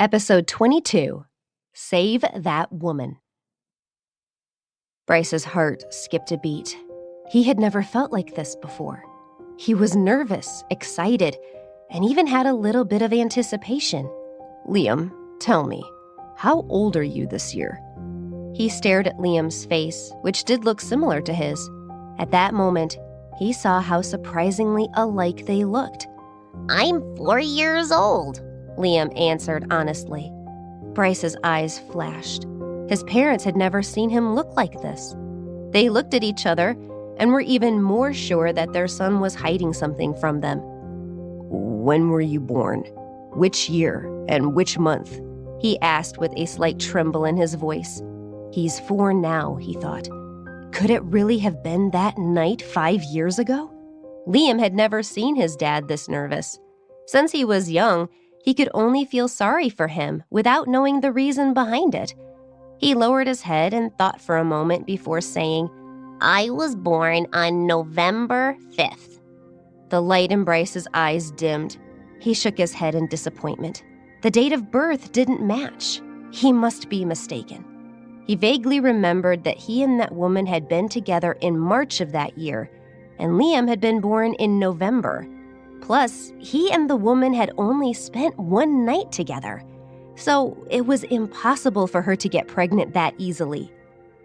Episode 22, Save That Woman. Bryce's heart skipped a beat. He had never felt like this before. He was nervous, excited, and even had a little bit of anticipation. Liam, tell me, how old are you this year? He stared at Liam's face, which did look similar to his. At that moment, he saw how surprisingly alike they looked. I'm 4 years old, Liam answered honestly. Bryce's eyes flashed. His parents had never seen him look like this. They looked at each other and were even more sure that their son was hiding something from them. When were you born? Which year and which month? He asked with a slight tremble in his voice. He's 4 now, he thought. Could it really have been that night 5 years ago? Liam had never seen his dad this nervous. Since he was young, he could only feel sorry for him without knowing the reason behind it. He lowered his head and thought for a moment before saying, I was born on November 5th. The light in Bryce's eyes dimmed. He shook his head in disappointment. The date of birth didn't match. He must be mistaken. He vaguely remembered that he and that woman had been together in March of that year, and Liam had been born in November. Plus, he and the woman had only spent one night together, so it was impossible for her to get pregnant that easily.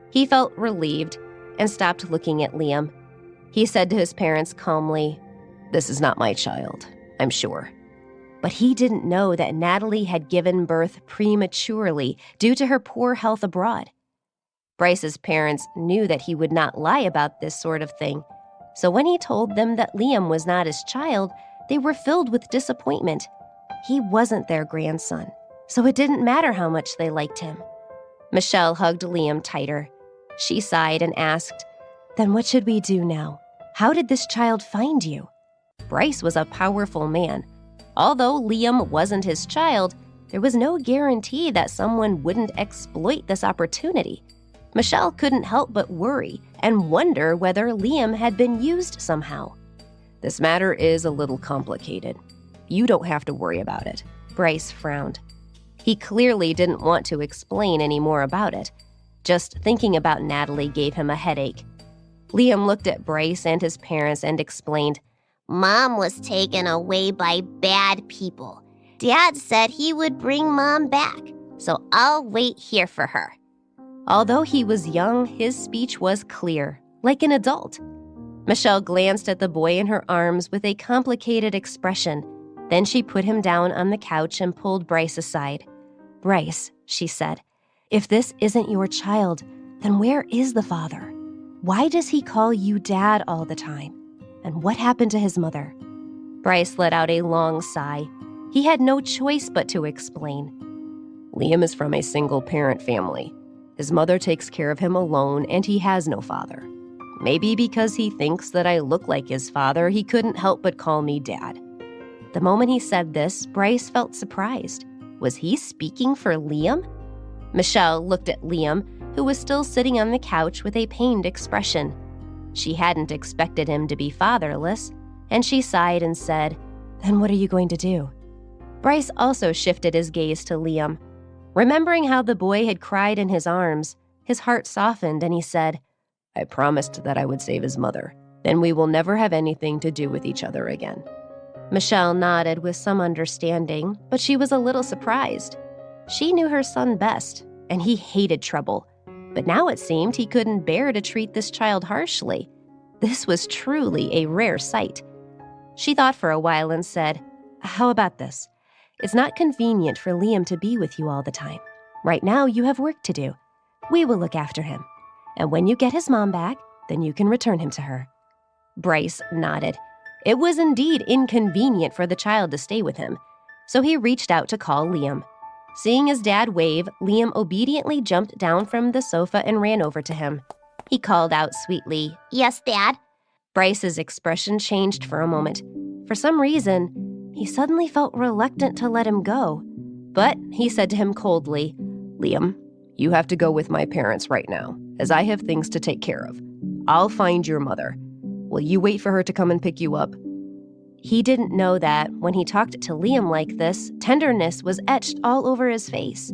He felt relieved and stopped looking at Liam. He said to his parents calmly, "This is not my child, I'm sure." But he didn't know that Natalie had given birth prematurely due to her poor health abroad. Bryce's parents knew that he would not lie about this sort of thing, so when he told them that Liam was not his child, they were filled with disappointment. He wasn't their grandson, so it didn't matter how much they liked him. Michelle hugged Liam tighter. She sighed and asked, "Then what should we do now? How did this child find you?" Bryce was a powerful man. Although Liam wasn't his child, there was no guarantee that someone wouldn't exploit this opportunity. Michelle couldn't help but worry and wonder whether Liam had been used somehow. "This matter is a little complicated. You don't have to worry about it." Bryce frowned. He clearly didn't want to explain any more about it. Just thinking about Natalie gave him a headache. Liam looked at Bryce and his parents and explained, Mom was taken away by bad people. Dad said he would bring Mom back, so I'll wait here for her. Although he was young, his speech was clear, like an adult. Michelle glanced at the boy in her arms with a complicated expression. Then she put him down on the couch and pulled Bryce aside. "Bryce," she said, "if this isn't your child, then where is the father? Why does he call you Dad all the time? And what happened to his mother?" Bryce let out a long sigh. He had no choice but to explain. "Liam is from a single-parent family. His mother takes care of him alone, and he has no father. Maybe because he thinks that I look like his father, he couldn't help but call me Dad." The moment he said this, Bryce felt surprised. Was he speaking for Liam? Michelle looked at Liam, who was still sitting on the couch with a pained expression. She hadn't expected him to be fatherless, and she sighed and said, "Then what are you going to do?" Bryce also shifted his gaze to Liam. Remembering how the boy had cried in his arms, his heart softened and he said, "I promised that I would save his mother. Then we will never have anything to do with each other again." Michelle nodded with some understanding, but she was a little surprised. She knew her son best, and he hated trouble. But now it seemed he couldn't bear to treat this child harshly. This was truly a rare sight. She thought for a while and said, "How about this? It's not convenient for Liam to be with you all the time. Right now, you have work to do. We will look after him. And when you get his mom back, then you can return him to her." Bryce nodded. It was indeed inconvenient for the child to stay with him, so he reached out to call Liam. Seeing his dad wave, Liam obediently jumped down from the sofa and ran over to him. He called out sweetly, Yes, Dad. Bryce's expression changed for a moment. For some reason, he suddenly felt reluctant to let him go. But he said to him coldly, "Liam, you have to go with my parents right now, as I have things to take care of. I'll find your mother. Will you wait for her to come and pick you up?" He didn't know that when he talked to Liam like this, tenderness was etched all over his face.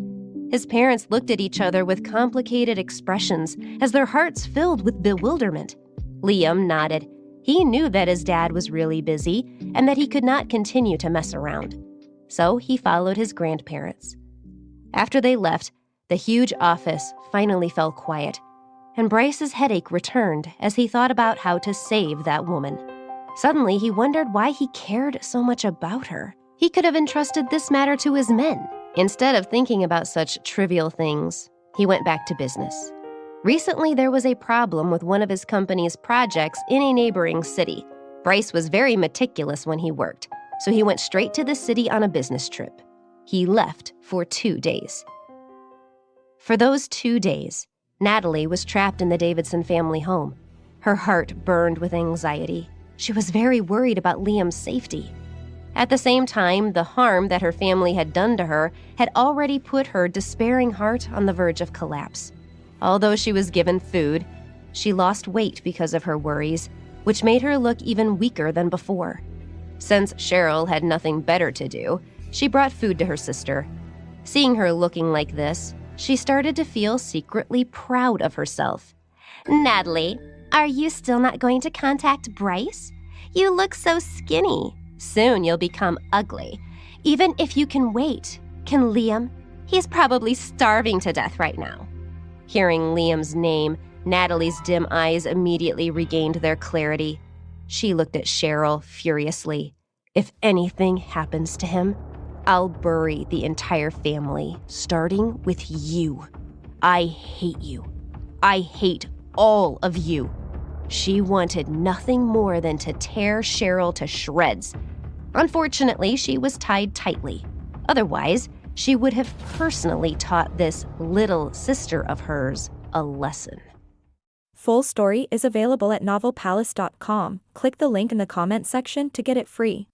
His parents looked at each other with complicated expressions as their hearts filled with bewilderment. Liam nodded. He knew that his dad was really busy and that he could not continue to mess around. So he followed his grandparents. After they left, the huge office finally fell quiet, and Bryce's headache returned as he thought about how to save that woman. Suddenly, he wondered why he cared so much about her. He could have entrusted this matter to his men. Instead of thinking about such trivial things, he went back to business. Recently, there was a problem with one of his company's projects in a neighboring city. Bryce was very meticulous when he worked, so he went straight to the city on a business trip. He left for 2 days. For those 2 days, Natalie was trapped in the Davidson family home. Her heart burned with anxiety. She was very worried about Liam's safety. At the same time, the harm that her family had done to her had already put her despairing heart on the verge of collapse. Although she was given food, she lost weight because of her worries, which made her look even weaker than before. Since Cheryl had nothing better to do, she brought food to her sister. Seeing her looking like this, she started to feel secretly proud of herself. Natalie, are you still not going to contact Bryce? You look so skinny. Soon you'll become ugly. Even if you can wait, can Liam? He's probably starving to death right now. Hearing Liam's name, Natalie's dim eyes immediately regained their clarity. She looked at Cheryl furiously. If anything happens to him, I'll bury the entire family, starting with you. I hate you. I hate all of you. She wanted nothing more than to tear Cheryl to shreds. Unfortunately, she was tied tightly. Otherwise, she would have personally taught this little sister of hers a lesson. Full story is available at novelpalace.com. Click the link in the comment section to get it free.